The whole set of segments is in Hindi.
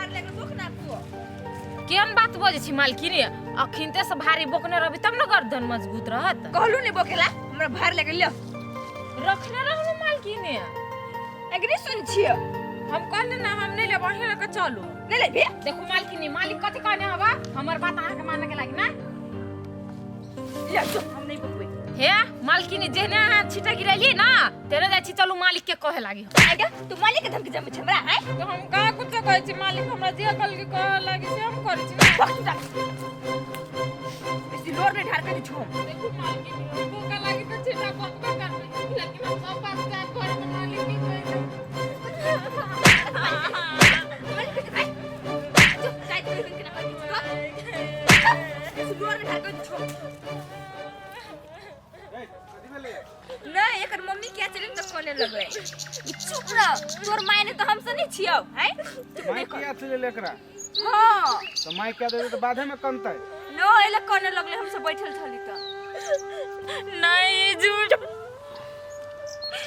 भार लेके बोक ना तू केन बात बोझे छी मालकिनी अखिनते से भारी बोकने रहबी तब न गर्दन मजबूत रहत कहलू नहीं बोकेला हमरा भार लेके लियो रखने रहनु मालकिनी अगरी सुन छियो हम कहले ना हम नहीं ले वहीं लेके चलू ले ले बे देखो मालकिनी मालिक कथि कहने हवा हमर बात आके माने के लागी ना ले जो हम नहीं बोकबे हे मालकिनी जेने छिटा गिरली ना तेरे जाची चलू मालिक के कहे लागी आगे तू मालिक के धमकी जम छमरा है तो हम का कुछ कहै छी मालिक हमरा जे कल के कहे लागी से हम करै छी इसी लोर में ढार के छो देखो मालकिनी हमको का लागी तो छिटा बकबा कर लेकिन हम सब बात का घर में मालिक की कहे नहीं एकर मम्मी क्या चले तो कोने लगवे चुप रह तोर माय ने तो हमसे नहीं छियो हैं माय क्या चले लेकरा हां तो माय क्या दे तो बाधे में कमतै नो एला कोने लगले हमसे बैठल छली त नहीं झूठ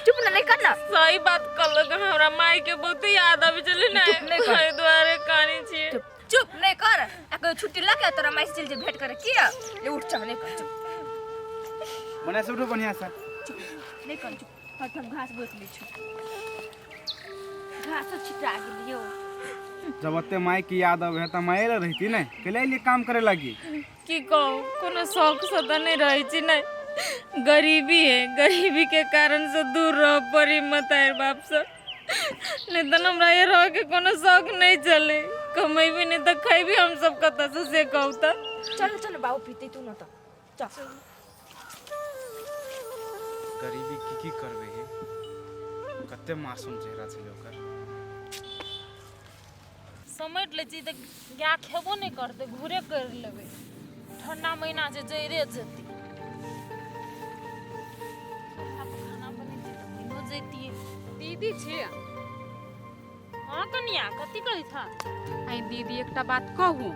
चुप नहीं करना सही बात कर लो हमरा माय के बहुत याद आवे चले ना खाए द्वारे कानी छी चुप नहीं कर अगर छुट्टी लगे तोरा माय से भेंट करे किया ले उठ जा नहीं कर चुप मने से उठो बढ़िया से नहीं कर चुप हम घास बोस ली छु घास छिटा गेलियो जब अत्ते माय की याद आवे त माय रहती नै केले लिए काम करे लगी की कहू कोनो शौक सदा नहीं रही छी नहीं गरीबी है गरीबी के कारण से दूर रह पड़ी मतार बाप से नहीं तो हमरा ये रह के कोनो शौक नहीं चले कमाई भी नहीं तो खाई भी हम सब कत से कहू त चलो चलो बाबू पीते तू न त चल गरीबी की करबे हे कत्ते मासूम चेहरा छले ओकर समझ ले छी त क्या खेबो नहीं करते घूरे कर लेबे ठंडा महीना से जइरे जती खाना बने हो जती दीदी छे हां कनिया कथि कहि था आई दीदी एकटा बात कहूं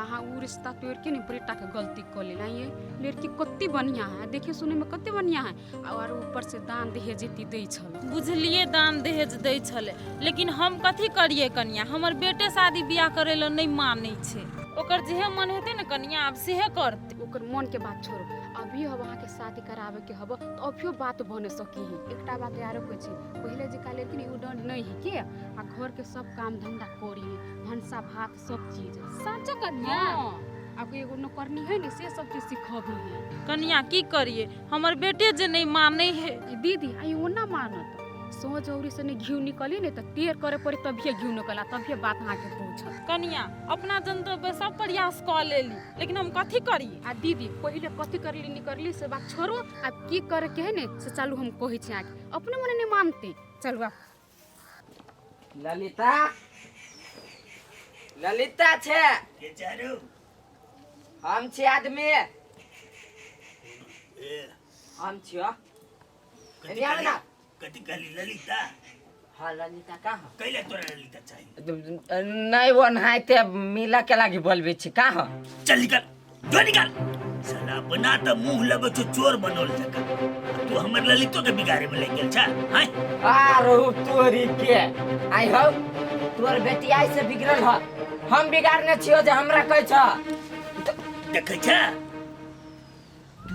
अहाँ उ रिश्ता तोड़ के नहीं बेटा के गलती कर लेला ये लड़की कत्ती बढ़िया है देखे सुने में कत्ते बढ़िया है और ऊपर से दान दहेज एती दै छल बुझलिए दान दहेज दै छले लेकिन हम कथि करिए कनिया हमर बेटे शादी बियाह करे ल नहीं मानै छे ओकर जेहे मन हेते न कनिया अब सेहे करते ओकर मन के बात छोड़ो अभी हम अहाँ के शादी करावे के हब तो अभियो बात बने सकी है एकटा बात यारो कह छी पहले जे का लेकिन उ डर नहीं है के आ घर के सब काम धंधा करी भंसा भात सब चीज साचा कन्या आपको एगो नौकरनी है ने से सब चीज सिखबी है कनिया की करिए हमर बेटे जे नहीं माने है दीदी आई ओना मानत सो जौरी से घी निकली ने त टेर करे पड़े तभी घी निकला तभी बात अहाँ के पहुंचत कनिया अपना जनता पे सब प्रयास कर लेली लेकिन हम कथि करी आ दीदी पहले कथि करली निकरली से बात छोड़ो अब की करे के है ने से चालू हम कहै छी आके अपने मने नहीं मानते चलू आप ललिता ललिता छे के चारू हम छे आदमी हम छियो ना कथी कहली ललिता हां ललिता का हो कैले तोरा ललिता चाहिए नहीं वो नहाते मिला के लागी बोलबे छी का हो चल निकल जो निकल साला बना त मुंह लगे तो चोर बनोल जका तू हमर ललितो के बिगाड़े में ले गेल छ हाय आरो तोरी के आई हो तोर बेटी आई से बिगड़ल ह हम बिगाड़ने छियो जे हमरा कहै छ देखे छ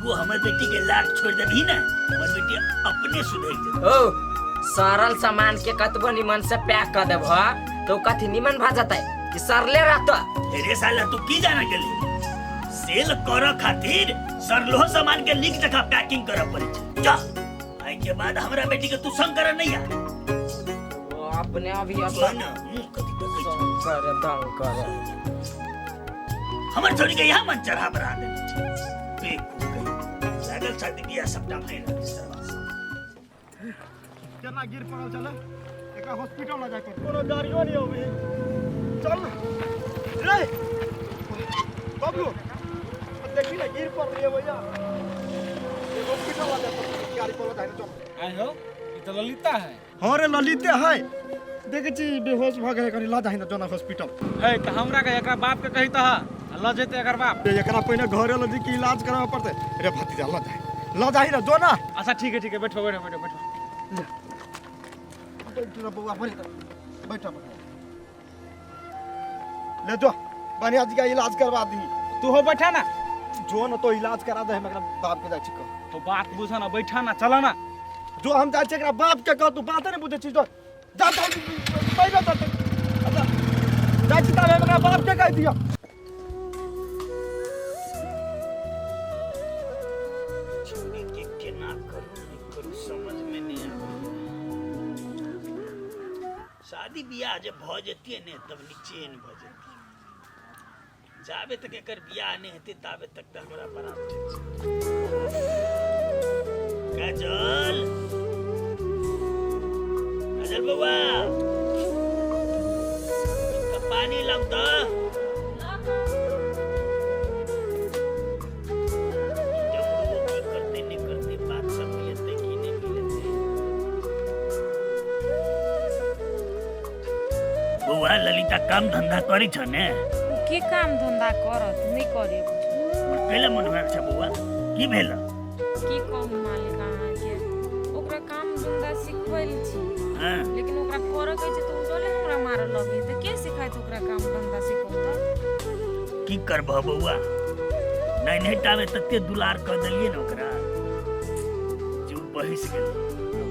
तू हमर बेटी के लात छोड़ देबी ना हमर बेटी अपने सुधर जेतै ओ सरल सामान के कतबो निमन से पैक कर देब तो कथि निमन भ जतै कि सरले रहतो रे साला तू की जाना गेली सेल कर खातिर सरलो सामान के लिख जका पैकिंग कर पड़े छ जा आई के बाद हमरा बेटी के तू संग कर नहीं आ वो अपने अभी अपन मुंह कथि करे दंग करे हमर छोड़ी के यहाँ मन चढ़ा बरा दे लागल शादी बियाह सबटा भइल केना गिर पड़ल चले एका हॉस्पिटल ल जाके कोनो गाड़ियो नहीं होबे चल रे बाबू देखी ना गिर पड़ रही है भैया ये हॉस्पिटल ल जाके गाड़ी पर जाने चल आइ हो ई त ललिता है हां रे ललिता है देखे छी बेहोश भ गए कनी ला जाहि न जना हॉस्पिटल है त हमरा के एकरा बाप के कहि त ल जेते एकर बाप एकरा पहिने घरे ल जी के इलाज करावे पड़ते रे भतीजा ल जाहि न जो ना अच्छा ठीक है बैठो बैठो बैठो बैठो बैठो ना बउआ बैठो ले जो बढ़िया जी का इलाज करवा दी। तू हो बैठा ना, जो न तो इलाज करा दे हमरा बाप के जाय छी। तो बात बुझा ना, बैठा ना, चला ना। जो हम जाय छी एकरा बाप के कह, तू बात नहीं बुझे छी। जो जा बैठा तो अच्छा जाय छी तबे हमरा बाप के कह दिया। छोड़ी के केना करू समझ में नहीं आवे। शादी बियाह जब भ जतिए ने तब निचेन भ जतिए। जाबे तक एकर बियाह नहीं हेते ताबे तक त हमरा बड़ा काजल काजल बउआ तो पानी लाऊ तो। करते नहीं करते बात सब मिलते कि नहीं मिलते। बउआ ललिता काम धंधा करी छ ने? की काम धंधा करत नहीं करे पहले मन में छ बउआ की भेल? की कहूँ मालिक अहाँ के ओकरा काम धंधा सिखवैल छी, हां लेकिन ओकरा करे के छै तो उजले हमरा मारऽ लगे त के सिखाइत ओकरा काम धंधा सिखौत? की करबह बउआ, नहीं नहीं टावे तते दुलार कर देलिए न ओकरा जो बहिस गेल।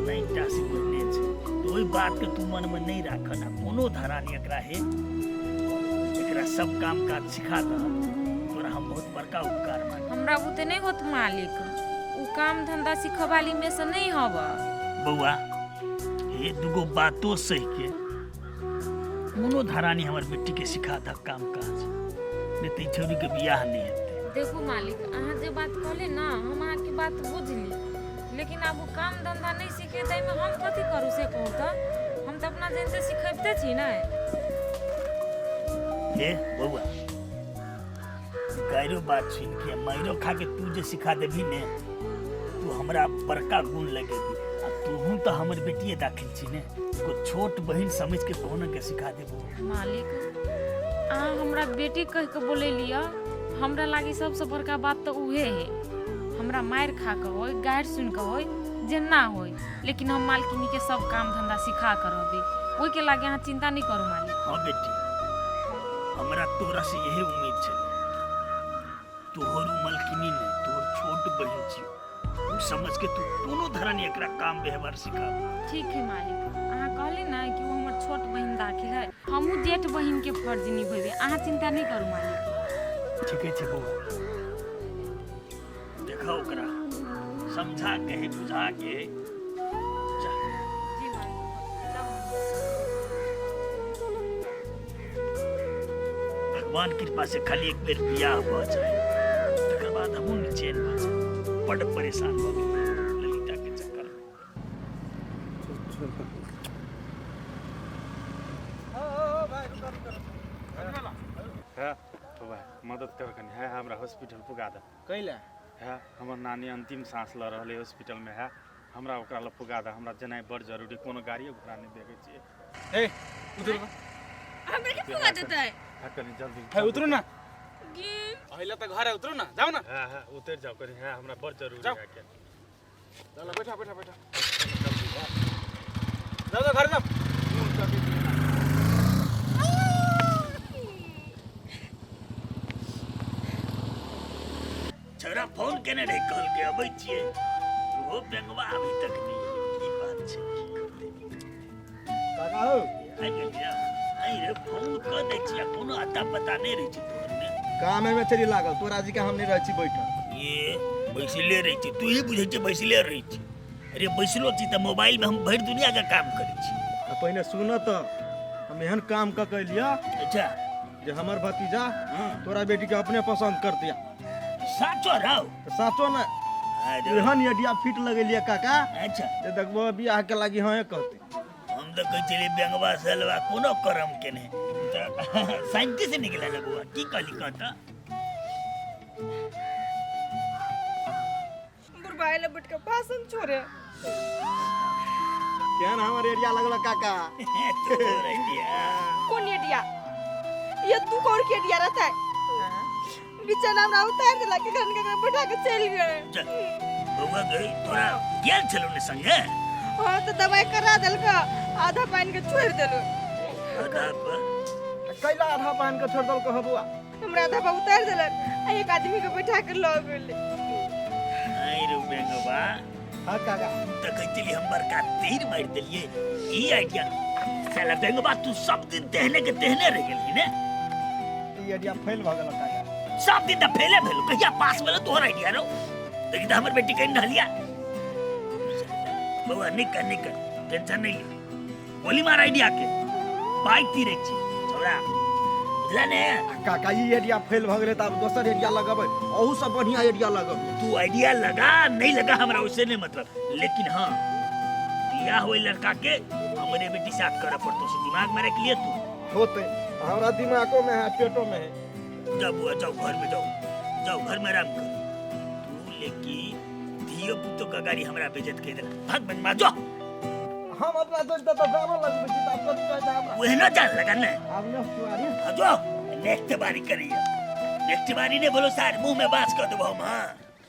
नहीं टासी बोलने छै तो ओई बात के तू मन में नहीं राख ना। कोनो धरानी एकरा है, एकरा सब काम काज सिखा द, तोरा हम बहुत बड़का उपकार मान। हमरा बुते नहीं होत मालिक, उ काम धंधा सिखवाली में से नहीं हवा। बउआ ये दुगो बातो सही के कोनो धरानी हमर बेटी के सिखा द काम काज, नहीं तो छोरी के बियाह नहीं हेते। देखो मालिक अहाँ जे बात कहले ना हम अहाँ की बात बुझली, लेकिन अब वो काम धंधा नहीं सीखे तै में हम कथी करू से कहू तो? हम तो अपना दिन से सिखबते छी ना। हे बउआ गायरो बात सुन के मायरो खा के तू जे सिखा देबी ने तू हमरा बड़का गुण लगेगी। आ तू तो हमर बेटिए दाखिल छी ने, को छोट बहन समझ के कोनो के सिखा देबो। मालिक अहाँ हमरा बेटी कह के बोले लिया, हमरा लागी सबसे बड़का बात तो उहे है। हमरा मार खा के होय, गायर सुन के होय, जे ना होय, लेकिन हम मालकिनी के सब काम धंधा सिखा कर रहबे। ओई के लागे अहाँ चिंता नहीं करू मालिक। हां बेटी हमरा तोरा से यही उम्मीद छे। तोहर मलकिनी ने तोहर छोट बहन छी, उ समझ के तू कोनो धरन एकरा काम व्यवहार सिखा। ठीक है मालिक, अहाँ कहले ना कि वो हमर छोट बहन दाखिल है, हमहू जेठ बहन के फर्ज निभेबे। अहाँ चिंता नहीं करू मालिक। ठीक है बउआ, देखा ओकरा समझा के बुझा के जा। जी मालिक भगवान कृपा से खाली एक बेर बियाह हो जाए, तकर बाद हमहू नीचे न जाए। बड़ परेशान हो गई ललिता के चक्कर में। है तो भाई मदद कर कनी है, हमरा हॉस्पिटल पुगा दे। कैला है हमर नानी अंतिम सांस ल रहले हॉस्पिटल में है, हमरा ओकरा ल पुगा दे। हमरा जेनाइ बड़ जरूरी, कोनो गाड़ी घोड़ा नहीं देखे छिए। ए उतर हमरा के फुगा देतै? है कनी जल्दी है उतरो ना, गी अहिले त घर है, उतरो ना, जाओ ना। है उतर जाओ कनी, है हमरा बड़ जरूरी जाओ। है के। चलो बैठा बैठा बैठा, जाओ जाओ घर जाओ। छोरा फोन केने रहे, कहल के अबै छिए, वो बेंगवा अभी तक नहीं की बात छै की करते। काका हो आई गेलिया आई रे फोन कर दै छिया, कोनो अता पता नहीं रही छै तोहर ने। काम में चली लागल, तोरा जी के हम नहीं रह छी बैठल। ये बैसले रही छी, तू ही बुझे छै बैसले रही छी। अरे बैसलो छी त मोबाइल में हम भर दुनिया का काम करै छी। पहले सुन तो हम एहन काम का कह लिया अच्छा जे हमर भतीजा तोरा बेटी के अपने पसंद कर दिया। साचो रहो। तो साचो न अरे एहन यदिया फिट लगेलिए काका अच्छा जे देखबो बियाह के लागी हाँ कहते। हम तो कह चले बेंगवा सलवा कोनो करम केने साइंटिस्ट निकला ना बुआ की कहली कहता। बुरबाइले बुट के भाषण छोड़े केहन हमर एरिया लगल काका। तो रहिया कौन एडिया? ये तू कौन के एडिया रहता है? बिचारा हमरा उतार दिला के घर के बैठा के चल गए। चल बुआ गई तोरा गेल चलो ने संगे। हां तो दवाई करा देल का, आधा पानी के छोड़ देलो। आधा पर कैला आधा पहन के छोड़ दल कह बुआ हमरा आधा बा उतार देलन आ एक आदमी के बैठा के ल गेले। आई रे बेंगवा हां काका त कहतली हम बड़का तीर मार देलिए ई आइडिया साला बेंगवा तू सब दिन तेहने के तेहने रह गेली ने ई आइडिया फेल भ गेल काका सब दिन त फेले भेलो कहिया पास भेलो तोहर आइडिया रो देखि त हमर बेटी कहीं ढलिया बउआ निक टेंशन नहीं ले गोली मार आइडिया के बाइक तीरे छी छोड़ा बुझला ने काका ई आइडिया फेल भ गेले त अब दोसर आइडिया लगाबै ओहू सब बढ़िया आइडिया लगाबै तू आइडिया लगा नहीं लगा हमरा उससे नहीं मतलब लेकिन हाँ बियाह हुए लड़का के हमरे बेटी साथ करे पड़तो से दिमाग में रख लिए तू होते हमरा दिमागो में है पेटो में है जाओ बुआ जाओ घर में जाओ घर में आराम कर तू लेकिन धियो पुतो का गाड़ी हमरा बेइज्जत कर देला भाग बन मा जो हम अपना दोस्त तो जानो लगबै छी त कथि कहता हमरा वही ना जान लगा ना अब न सुआरी जो नेक्स्ट बारी करिए नेक्स्ट बारी ने बोलो सार मुंह में बात कर दो हम हां